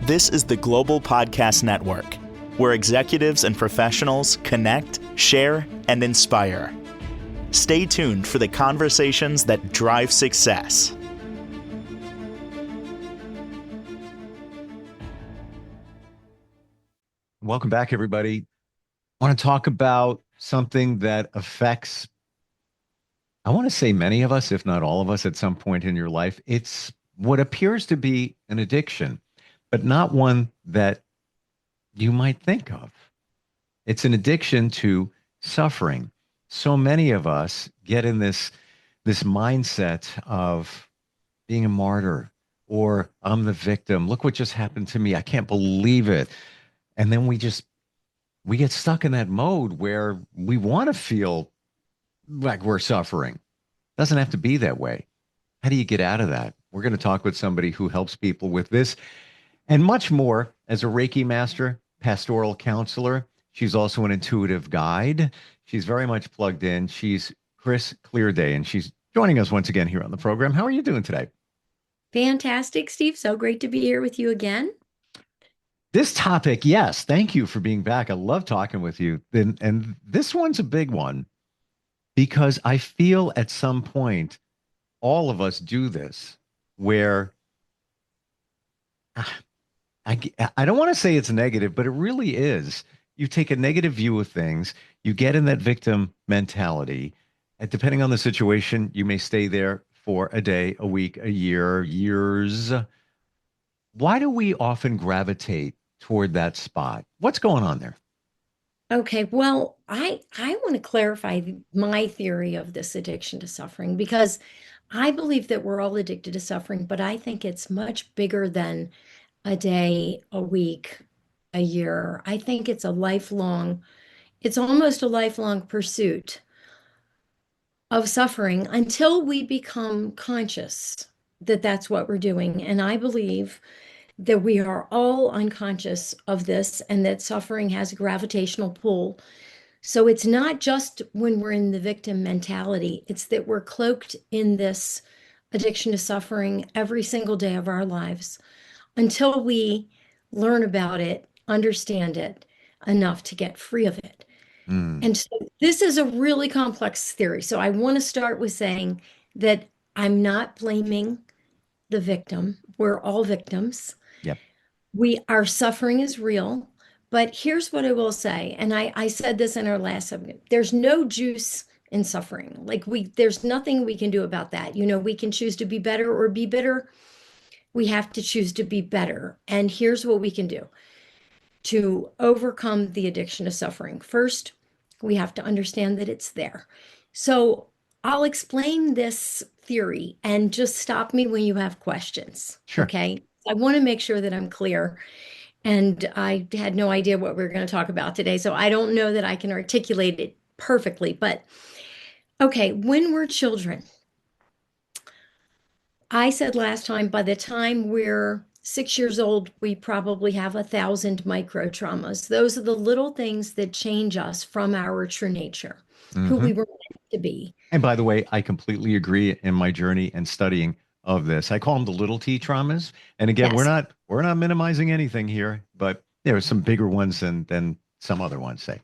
This is the Global Podcast Network, where executives and professionals connect, share, and inspire. Stay tuned for the conversations that drive success. Welcome back, everybody. I want to talk about something that affects, I want to say many of us, if not all of us, at some point in your life. It's what appears to be an addiction, but not one that you might think of. It's an addiction to suffering. So many of us get in this mindset of being a martyr, or I'm the victim. Look what just happened to me. I can't believe it. And then we get stuck in that mode where we want to feel like we're suffering. Doesn't have to be that way. How do you get out of that? We're going to talk with somebody who helps people with this and much more as a Reiki master, pastoral counselor. She's also an intuitive guide. She's very much plugged in. She's Chris Clearday, and she's joining us once again here on the program. How are you doing today? Fantastic, Steve. So great to be here with you again. This topic, yes, thank you for being back. I love talking with you. And this one's a big one because I feel at some point all of us do this where I don't want to say it's negative, but it really is. You take a negative view of things, you get in that victim mentality, and depending on the situation, you may stay there for a day, a week, a year, years. Why do we often gravitate toward that spot? What's going on there? Okay, well, I want to clarify my theory of this addiction to suffering because I believe that we're all addicted to suffering, but I think it's much bigger than a day, a week, a year. I think it's it's almost a lifelong pursuit of suffering until we become conscious that that's what we're doing. And I believe that we are all unconscious of this and that suffering has a gravitational pull. So it's not just when we're in the victim mentality, it's that we're cloaked in this addiction to suffering every single day of our lives until we learn about it, understand it enough to get free of it. Mm, And so this is a really complex theory. So I want to start with saying that I'm not blaming the victim. We're all victims. yep. Our suffering is real, but here's what I will say, and I said this in our last segment. There's no juice in suffering. There's nothing we can do about that. We can choose to be better or be bitter. We have to choose to be better. And here's what we can do to overcome the addiction to suffering. First, we have to understand that it's there. So I'll explain this theory and just stop me when you have questions. Sure. Okay. I want to make sure that I'm clear. And I had no idea what we were going to talk about today. So I don't know that I can articulate it perfectly. But okay, when we're children, I said last time, by the time we're 6 years old, we probably have 1,000 microtraumas. Those are the little things that change us from our true nature, who Hmm. we were meant to be. And by the way, I completely agree in my journey and studying of this. I call them the little T traumas. And again, Yes. we're not minimizing anything here, but there are some bigger ones than some other ones say.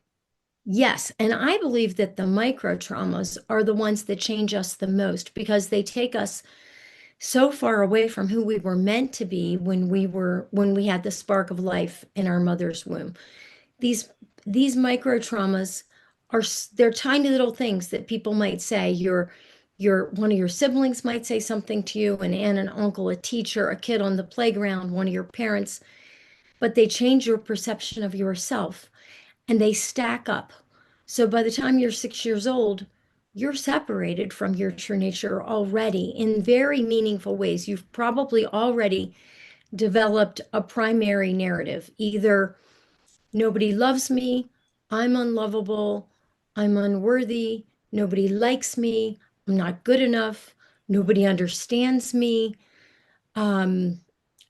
Yes. And I believe that the microtraumas are the ones that change us the most because they take us so far away from who we were meant to be when we had the spark of life in our mother's womb. These these microtraumas they're tiny little things that people might say. Your one of your siblings might say something to you, an aunt, an uncle, a teacher, a kid on the playground, one of your parents, but they change your perception of yourself and they stack up. So by the time you're 6 years old, you're separated from your true nature already in very meaningful ways. You've probably already developed a primary narrative, either nobody loves me, I'm unlovable, I'm unworthy, nobody likes me, I'm not good enough, nobody understands me. Um,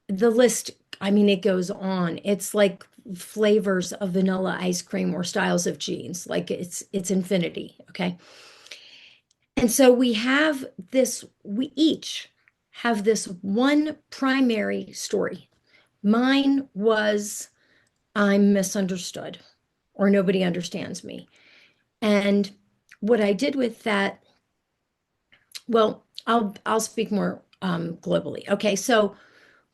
the list, I mean, it goes on. It's like flavors of vanilla ice cream or styles of jeans. Like it's infinity. Okay. And so we each have this one primary story. Mine was I'm misunderstood or nobody understands me. And what I did with that, well, I'll speak more globally. Okay, so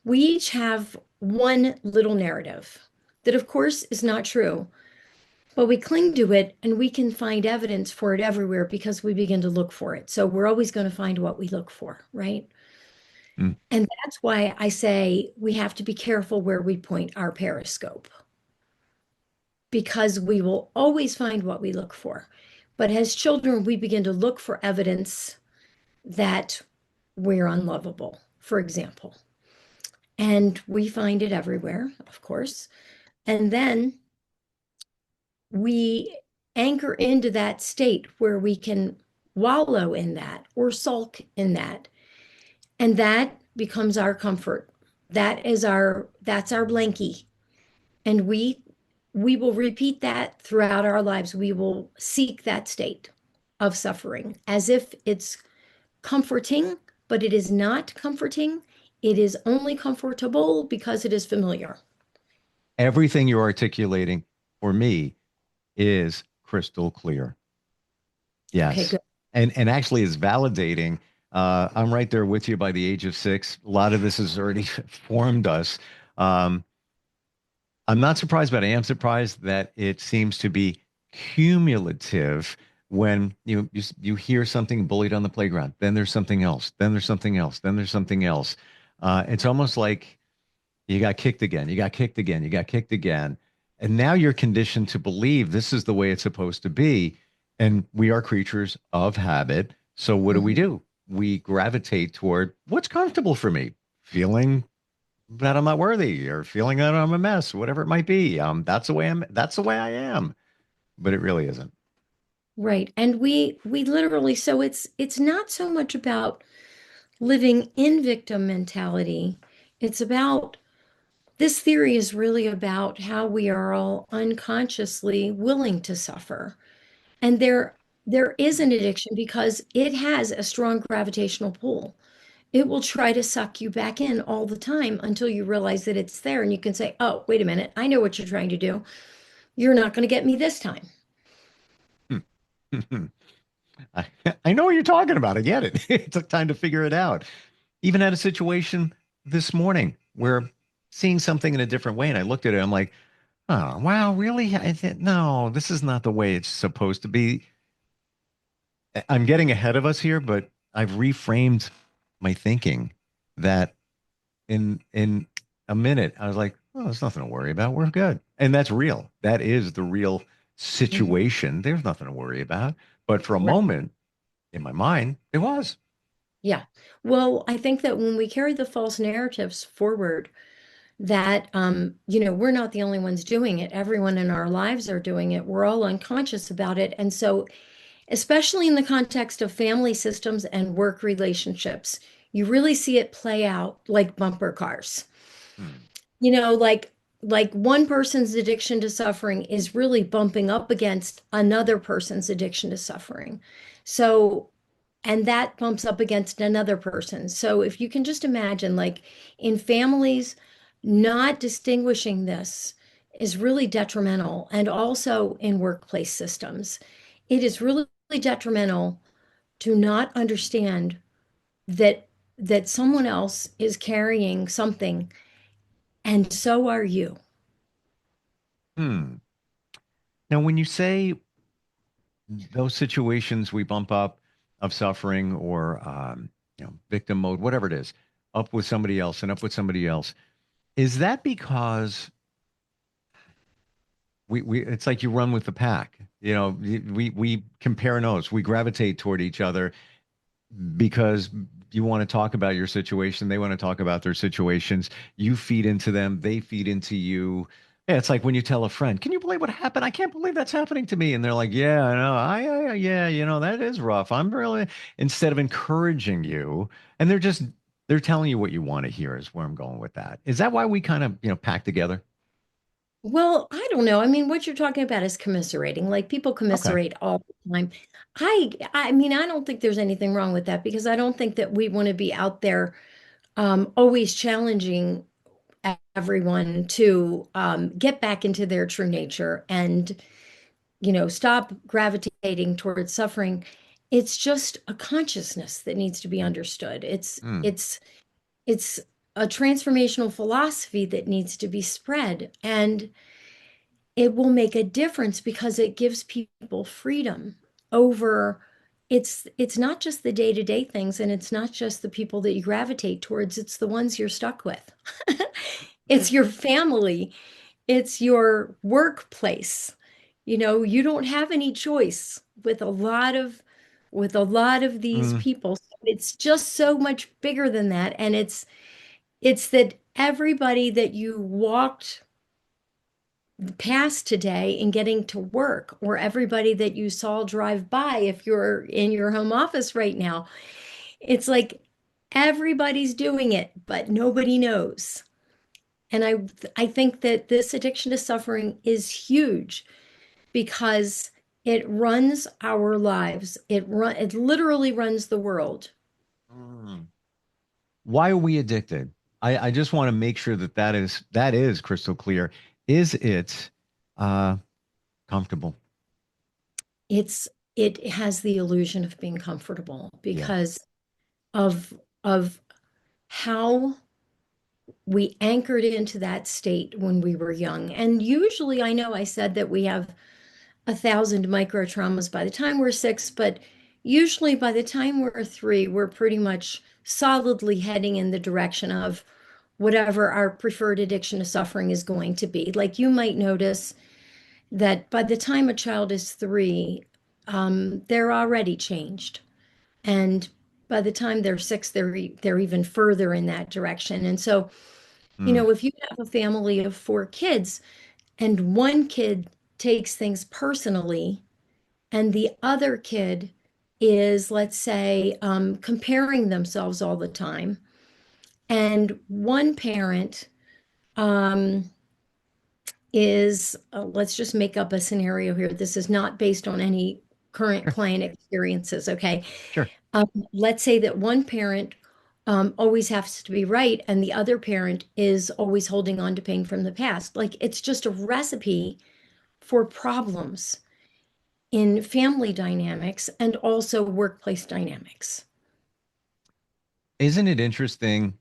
we each have one little narrative that, of course, is not true, but we cling to it and we can find evidence for it everywhere because we begin to look for it. So we're always going to find what we look for, right? Mm. And that's why I say we have to be careful where we point our periscope because we will always find what we look for. But as children, we begin to look for evidence that we're unlovable, for example. And we find it everywhere, of course. And then we anchor into that state where we can wallow in that or sulk in that. And that becomes our comfort. That's our blankie. And we will repeat that throughout our lives. We will seek that state of suffering as if it's comforting, but it is not comforting. It is only comfortable because it is familiar. Everything you're articulating for me is crystal clear. Okay, Yes. good. And actually is validating. I'm right there with you by the age of 6. A lot of this has already formed us. Um, I'm not surprised, but I am surprised that it seems to be cumulative when you hear something bullied on the playground, then there's something else, then there's something else, then there's something else. It's almost like you got kicked again, you got kicked again, you got kicked again. And now you're conditioned to believe this is the way it's supposed to be. And we are creatures of habit. So what Mhm. do? We gravitate toward what's comfortable for me, feeling that I'm not worthy or feeling that I'm a mess, whatever it might be. That's the way I am. But it really isn't. Right. And we literally, so it's not so much about living in victim mentality. It's about this theory is really about how we are all unconsciously willing to suffer. And there is an addiction because it has a strong gravitational pull. It will try to suck you back in all the time until you realize that it's there and you can say, "Oh, wait a minute. I know what you're trying to do. You're not going to get me this time." I, I know what you're talking about. I get it. It took time to figure it out. Even had a situation this morning where seeing something in a different way, and I looked at it, I'm like, oh, wow, really? No, this is not the way it's supposed to be. I'm getting ahead of us here, but I've reframed my thinking that in a minute, I was like, oh, there's nothing to worry about. We're good. And that's real. That is the real Mhm. situation. There's nothing to worry about. But for a Right. moment in my mind, it was. Yeah. Well, I think that when we carry the false narratives forward, that we're not the only ones doing it. Everyone in our lives are doing it. We're all unconscious about it. And so, especially in the context of family systems and work relationships, you really see it play out like bumper cars. Hmm. Like one person's addiction to suffering is really bumping up against another person's addiction to suffering. So, and that bumps up against another person. So if you can just imagine, like in families, not distinguishing this is really detrimental. And also in workplace systems, it is really detrimental to not understand that someone else is carrying something and so are you. Hmm. Now, when you say those situations we bump up of suffering or victim mode, whatever it is, up with somebody else and up with somebody else, is that because we it's like you run with the pack? We compare notes, we gravitate toward each other because you want to talk about your situation, they want to talk about their situations. You feed into them, they feed into you. Yeah, it's like when you tell a friend, "Can you believe what happened? I can't believe that's happening to me." And they're like, "Yeah, I know. Yeah, that is rough. I'm really," instead of encouraging you, and they're telling you what you want to hear is where I'm going with that. Is that why we kind of, pack together? Well, I don't know. I mean, what you're talking about is commiserating. Like people Okay. commiserate all the time. I mean, I don't think there's anything wrong with that because I don't think that we want to be out there always challenging everyone to get back into their true nature and, stop gravitating towards suffering. It's just a consciousness that needs to be understood. It's Mm, it's it's a transformational philosophy that needs to be spread, and it will make a difference because it gives people freedom over it's not just the day-to-day things, and it's not just the people that you gravitate towards, it's the ones you're stuck with. It's your family, it's your workplace. You don't have any choice with a lot of these mm, people. It's just so much bigger than that, and it's that everybody that you walked past today in getting to work, or everybody that you saw drive by if you're in your home office right now, it's like everybody's doing it, but nobody knows. And I think that this addiction to suffering is huge because it runs our lives. It literally runs the world. mm. Why are we addicted? I just want to make sure that is crystal clear. Is it uh, comfortable? It has the illusion of being comfortable Yeah. because of of how we anchored into that state when we were young. And usually, I know I said that we have 1,000 microtraumas by the time we're 6, but usually by the time we're 3, we're pretty much solidly heading in the direction of whatever our preferred addiction to suffering is going to be. Like, you might notice that by the time a child is 3, they're already changed. And by the time they're 6, they're even further in that direction. And so, Mm. if you have a family of 4 kids and one kid takes things personally, and the other kid is, let's say, comparing themselves all the time, and one parent um, is, let's just make up a scenario here. This is not based on any current Sure. client experiences, okay? Sure. Let's say that one parent always has to be right, and the other parent is always holding on to pain from the past. Like, it's just a recipe for problems in family dynamics and also workplace dynamics. Isn't it interesting?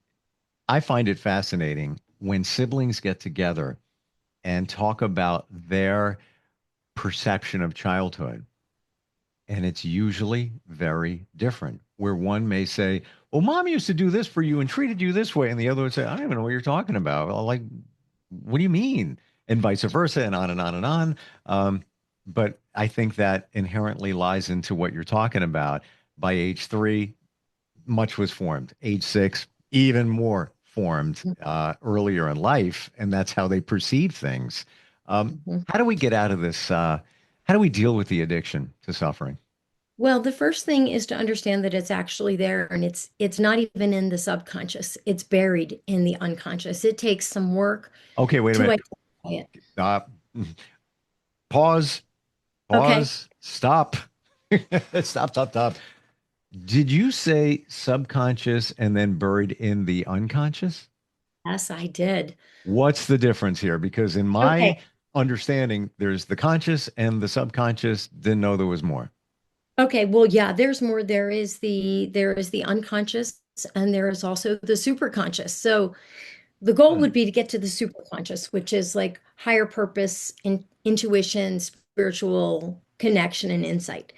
I find it fascinating when siblings get together and talk about their perception of childhood. And it's usually very different, where one may say, well, mom used to do this for you and treated you this way. And the other would say, I don't even know what you're talking about. Well, like, what do you mean? And vice versa, and on and on and on. But I think that inherently lies into what you're talking about. By age 3, much was formed. Age 6, even more formed earlier in life. And that's how they perceive things. Mhm. How do we get out of this? How do we deal with the addiction to suffering? Well, the first thing is to understand that it's actually there, and it's not even in the subconscious. It's buried in the unconscious. It takes some work Okay, wait a to minute. identify it. Uh, pause, Okay. pause, stop. Stop, stop, stop. Did you say subconscious and then buried in the unconscious? Yes, I did. What's the difference here? Because in my Okay. understanding, there's the conscious and the subconscious. Didn't know there was more. Okay. Well, yeah, there's more. There is the unconscious, and there is also the superconscious. So the goal Hmm. would be to get to the superconscious, which is like higher purpose, intuition, spiritual connection, and insight.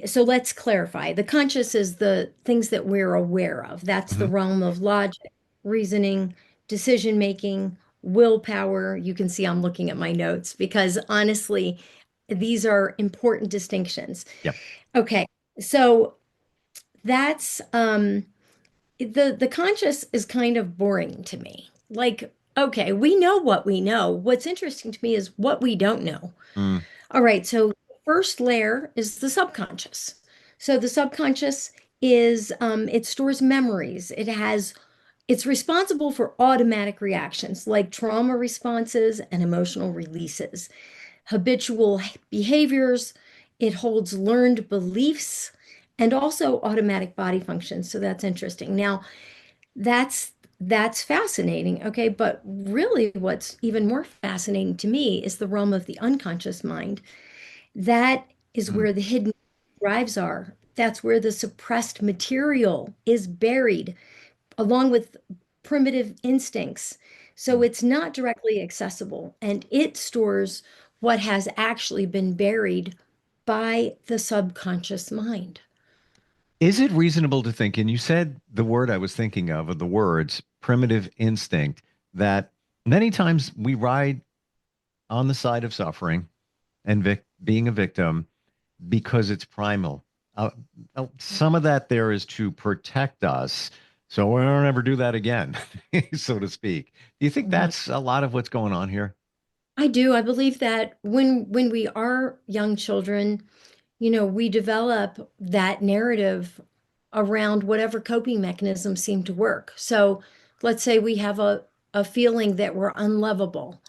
So let's clarify. The conscious is the things that we're aware of. That's the Mhm. realm of logic, reasoning, decision making, willpower. You can see I'm looking at my notes because honestly, these are important distinctions. Yep. Okay. So that's the conscious is kind of boring to me. Like, okay, we know what we know. What's interesting to me is what we don't know. Mm. All right, so the first layer is the subconscious. So the subconscious is it stores memories. It's responsible for automatic reactions like trauma responses and emotional releases, habitual behaviors. It holds learned beliefs and also automatic body functions. So that's interesting. Now, that's that's fascinating. Okay. But really, what's even more fascinating to me is the realm of the unconscious mind. That is Mm. where the hidden drives are. That's where the suppressed material is buried, along with primitive instincts. So Mm. it's not directly accessible, and it stores what has actually been buried by the subconscious mind. Is it reasonable to think, and you said the word I was thinking of the words primitive instinct, that many times we ride on the side of suffering and being a victim because it's primal. Some of that there is to protect us so we don't ever do that again, so to speak. Do you think Mhm. that's a lot of what's going on here? I do. I believe that when we are young children, we develop that narrative around whatever coping mechanisms seem to work. So let's say we have a feeling that we're unlovable.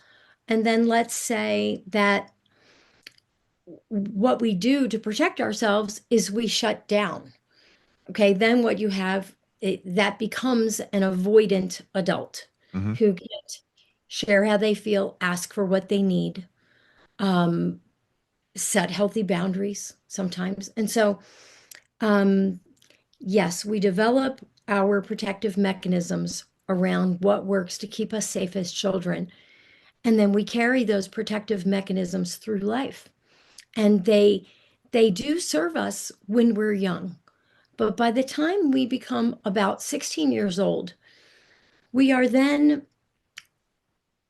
And then let's say that what we do to protect ourselves is we shut down. Okay, then what you have, that becomes an avoidant adult Hmm. who can't share how they feel, ask for what they need, um, set healthy boundaries sometimes. And so, um, yes, we develop our protective mechanisms around what works to keep us safe as children. And then we carry those protective mechanisms through life. And they do serve us when we're young. But by the time we become about 16 years old, we are then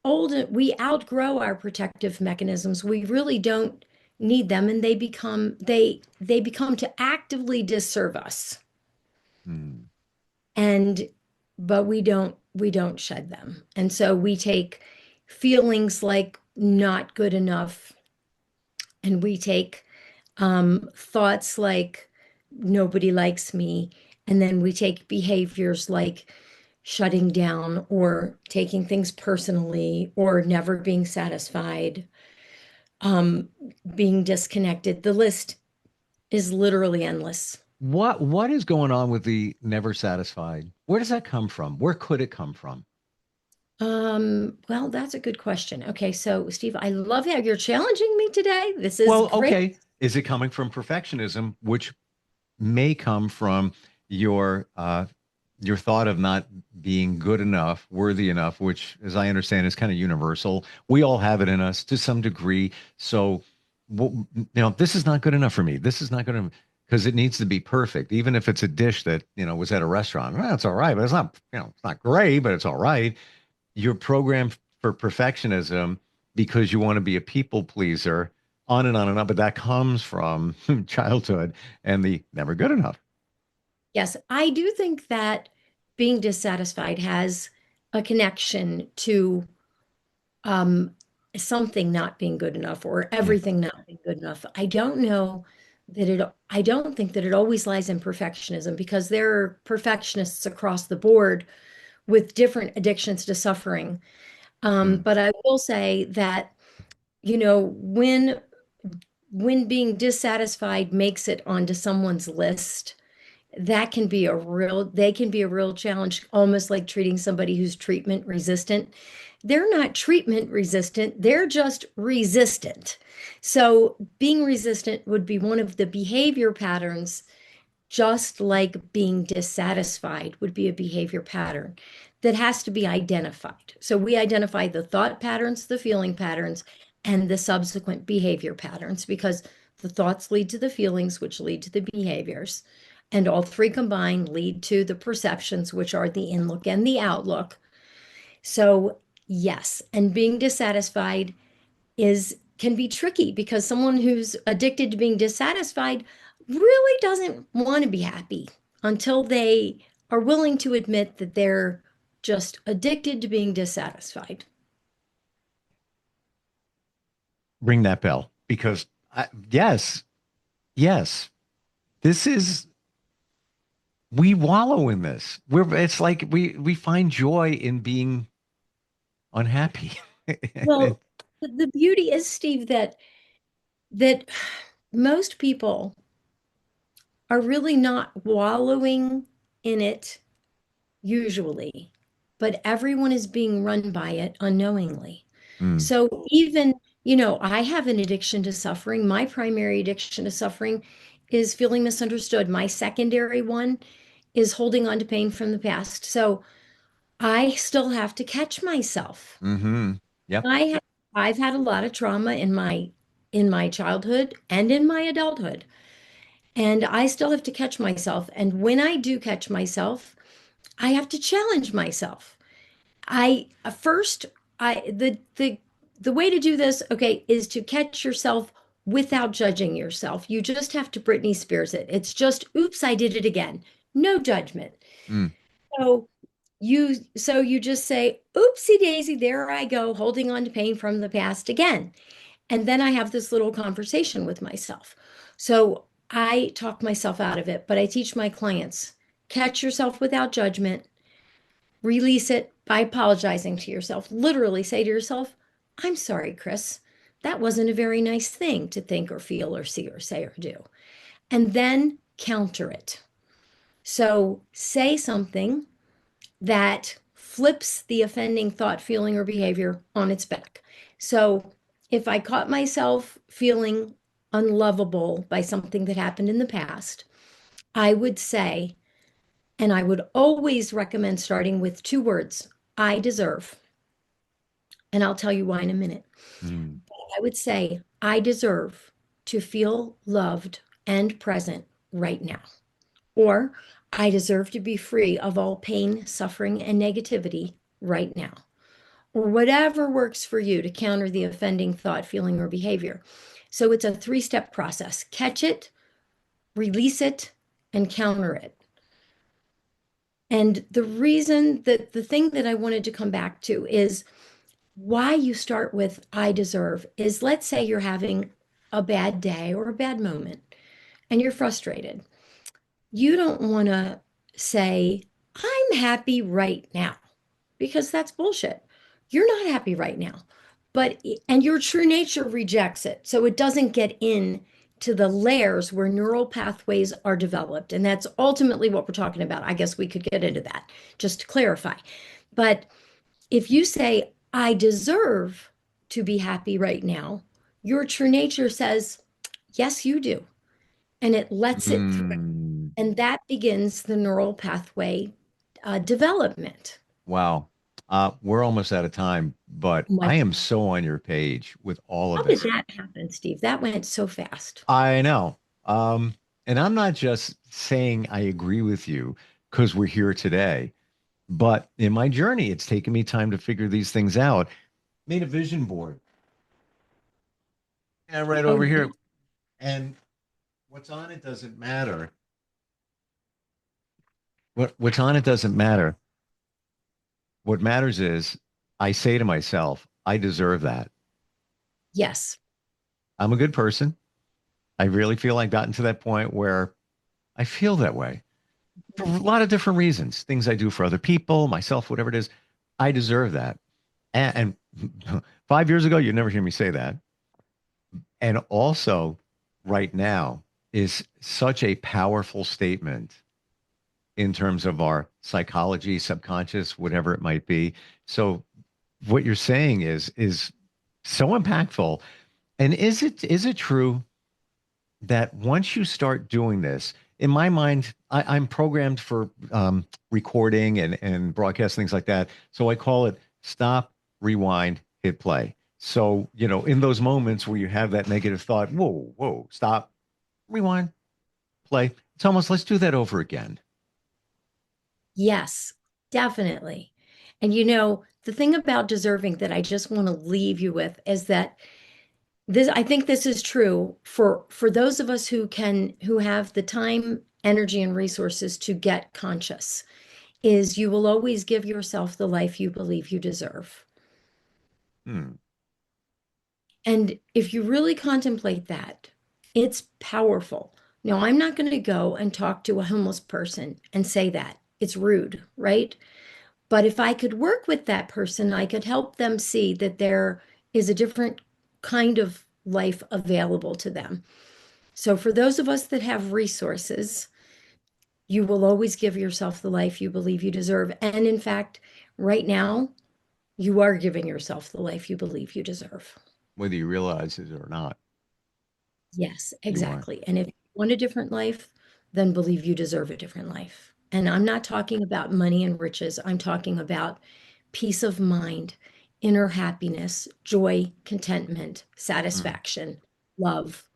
old, we outgrow our protective mechanisms. We really don't need them, and they become to actively disserve us. Hmm. And but we don't shed them. And so we take feelings like not good enough, and we take thoughts like nobody likes me, and then we take behaviors like shutting down or taking things personally or never being satisfied, um, being disconnected. The list is literally endless. What is going on with the never satisfied? Where does that come from? Where could it come from? Well, that's a good question. Okay, so Steve, I love how you're challenging me today. This is Well, great. okay. Is it coming from perfectionism, which may come from your uh your thought of not being good enough, worthy enough, which, as I understand, is kind of universal. We all have it in us to some degree. So, this is not good enough for me. This is not going to because it needs to be perfect. Even if it's a dish that was at a restaurant, well, it's all right, but it's not it's not great, but it's all right. You're programmed for perfectionism because you want to be a people pleaser, on and on and on. But that comes from childhood and the never good enough. Yes, I do think that being dissatisfied has a connection to um, something not being good enough or Yeah. everything not being good enough. I don't think that it always lies in perfectionism, because there are perfectionists across the board with different addictions to suffering. Mm. But I will say that, when being dissatisfied makes it onto someone's list, they can be a real challenge, almost like treating somebody who's treatment resistant. They're not treatment resistant, they're just resistant. So being resistant would be one of the behavior patterns, just like being dissatisfied would be a behavior pattern that has to be identified. So we identify the thought patterns, the feeling patterns, and the subsequent behavior patterns, because the thoughts lead to the feelings, which lead to the behaviors. And all three combined lead to the perceptions, which are the in look and the outlook. So, yes, and being dissatisfied is can be tricky, because someone who's addicted to being dissatisfied really doesn't want to be happy until they are willing to admit that they're just addicted to being dissatisfied. Ring that bell because yes, yes, this is we wallow in this. It's like we find joy in being unhappy. Well, the beauty is, Steve, that most people are really not wallowing in it usually, but everyone is being run by it unknowingly. Mm, So even, I have an addiction to suffering. My primary addiction to suffering is feeling misunderstood. My secondary one is holding on to pain from the past. So I still have to catch myself. hmm. Yep. I I've had a lot of trauma in my childhood and in my adulthood, and I still have to catch myself. And when I do catch myself, I have to challenge myself. I first I the way to do this, okay, is to catch yourself without judging yourself. You just have to Britney Spears it. It's just, oops, I did it again. No judgment. Mm, So you just say, oopsie daisy, there I go, holding on to pain from the past again. And then I have this little conversation with myself. So I talk myself out of it, but I teach my clients, catch yourself without judgment, release it by apologizing to yourself. Literally say to yourself, I'm sorry, Chris. That wasn't a very nice thing to think or feel or see or say or do. And then counter it. So say something that flips the offending thought, feeling, or behavior on its back. So if I caught myself feeling unlovable by something that happened in the past, I would say, and I would always recommend starting with two words, I deserve. And I'll tell you why in a minute. mm, I would say, I deserve to feel loved and present right now. Or I deserve to be free of all pain, suffering, and negativity right now. Or whatever works for you to counter the offending thought, feeling, or behavior. So it's a three-step process: catch it, release it, and counter it. And the reason that the thing that I wanted to come back to is why you start with I deserve is, let's say you're having a bad day or a bad moment and you're frustrated. You don't want to say, I'm happy right now, because that's bullshit. You're not happy right now. And your true nature rejects it. So it doesn't get in to the layers where neural pathways are developed. And that's ultimately what we're talking about. I guess we could get into that just to clarify. But if you say, I deserve to be happy right now, your true nature says, yes, you do. And it lets it through. mm. And that begins the neural pathway development. Wow. We're almost out of time, but Oh my I am God. so on your page with all How of did this. that happen, Steve? That went so fast. I know. And I'm not just saying I agree with you because we're here today, but in my journey, it's taken me time to figure these things out. Made a vision board. And right Oh, over yeah. here. And what's on it doesn't matter. What's on it doesn't matter. What matters is I say to myself, I deserve that. Yes. I'm a good person. I really feel I've gotten to that point where I feel that way for a lot of different reasons. Things I do for other people, myself, whatever it is. I deserve that. And 5 years ago, you'd never hear me say that. And also, right now is such a powerful statement in terms of our psychology, subconscious, whatever it might be. So what you're saying is so impactful. And is it true that once you start doing this, in my mind, I'm programmed for recording and broadcast things like that. So I call it stop, rewind, hit play. So, in those moments where you have that negative thought, whoa, whoa, stop, rewind, play. It's almost, let's do that over again. Yes, definitely. And the thing about deserving that I just want to leave you with is that I think this is true for those of us who have the time, energy, and resources to get conscious, is you will always give yourself the life you believe you deserve. Hmm. And if you really contemplate that, it's powerful. Now, I'm not going to go and talk to a homeless person and say that. It's rude, right? But if I could work with that person, I could help them see that there is a different kind of life available to them. So, for those of us that have resources, You will always give yourself the life you believe you deserve. And in fact, right now, you are giving yourself the life you believe you deserve. Whether you realize it or not, Yes, you are. exactly. And if you want a different life, then believe you deserve a different life. And I'm not talking about money and riches. I'm talking about peace of mind, inner happiness, joy, contentment, Mm. satisfaction, love,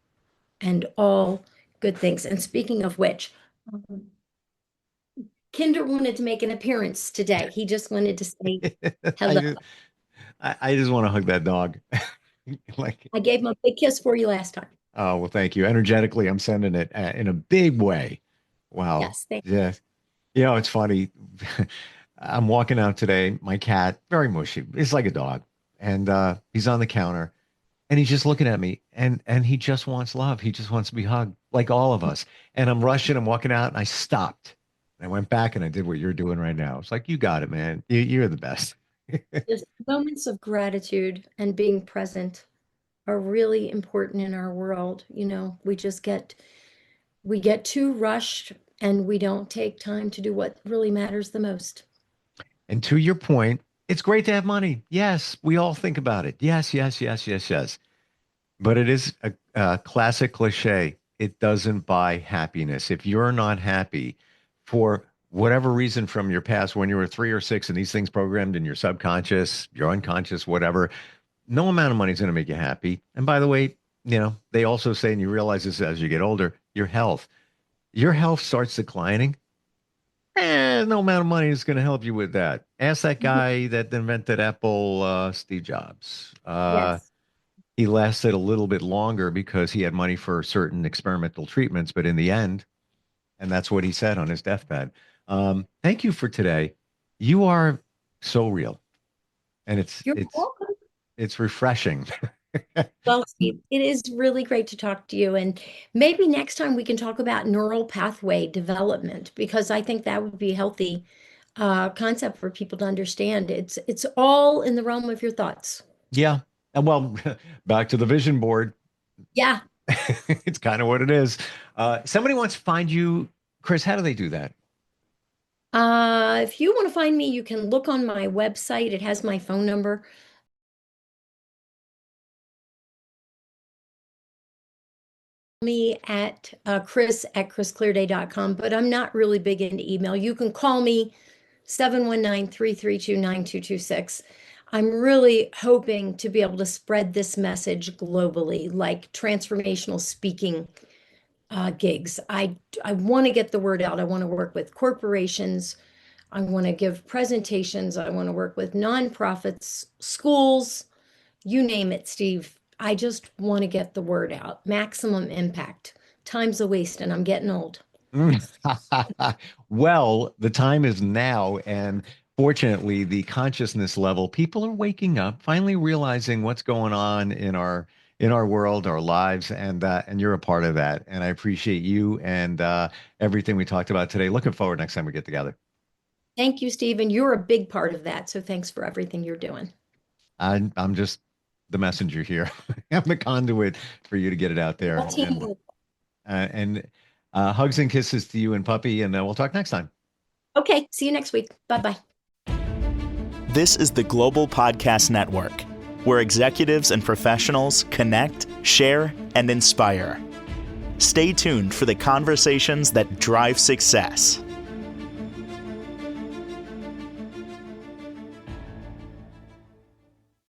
and all good things. And speaking of which, um, Kinder wanted to make an appearance today. He just wanted to say I hello. just, I just want to hug that dog. Like, I gave him a big kiss for you last time. oh, well, thank you. Energetically, I'm sending it in a big way. Wow. Yes, thank Yeah. It's funny. I'm walking out today. My cat, very mushy. It's like a dog. And he's on the counter and he's just looking at me and he just wants love. He just wants to be hugged like all of us. And I'm rushing, I'm walking out and I stopped. And I went back and I did what you're doing right now. It's like, you got it, man. You're the best. just moments of gratitude and being present are really important in our world. We get too rushed and we don't take time to do what really matters the most. And to your point, it's great to have money. Yes, we all think about it. Yes, yes, yes, yes, yes. But it is a classic cliche. It doesn't buy happiness. If you're not happy for whatever reason from your past, when you were 3 or 6, and these things programmed in your subconscious, your unconscious, whatever, no amount of money is going to make you happy. And by the way, they also say, and you realize this as you get older, your health starts declining. No amount of money is going to help you with that. Ask that guy that invented Apple, Steve Jobs. Yes. He lasted a little bit longer because he had money for certain experimental treatments, but in the end, and that's what he said on his deathbed. Thank you for today. You are so real, and it's You're it's welcome. it's refreshing. Well, Steve, it is really great to talk to you. And maybe next time we can talk about neural pathway development, because I think that would be a healthy concept for people to understand. It's all in the realm of your thoughts. Yeah, and well, back to the vision board. Yeah. It's kind of what it is. Somebody wants to find you, Chris. How do they do that? If you want to find me, you can look on my website. It has my phone number. Me at chris@chrisclearday.com, but I'm not really big into email. You can call me 719-332-9226. I'm really hoping to be able to spread this message globally, like transformational speaking gigs. I want to get the word out. I want to work with corporations. I want to give presentations. I want to work with nonprofits, schools, you name it, Steve. I just want to get the word out. Maximum impact. Time's a waste, and I'm getting old. Well, the time is now, and fortunately, the consciousness level, people are waking up, finally realizing what's going on in our world, our lives, and you're a part of that. And I appreciate you and everything we talked about today. Looking forward next time we get together. Thank you, Stephen. You're a big part of that. So thanks for everything you're doing. I'm just the messenger here. I'm the conduit for you to get it out there. All teamwork. Hugs and kisses to you and puppy, and we'll talk next time. Okay, see you next week. Bye-bye. This is the Global Podcast Network, where executives and professionals connect, share, and inspire. Stay tuned for the conversations that drive success.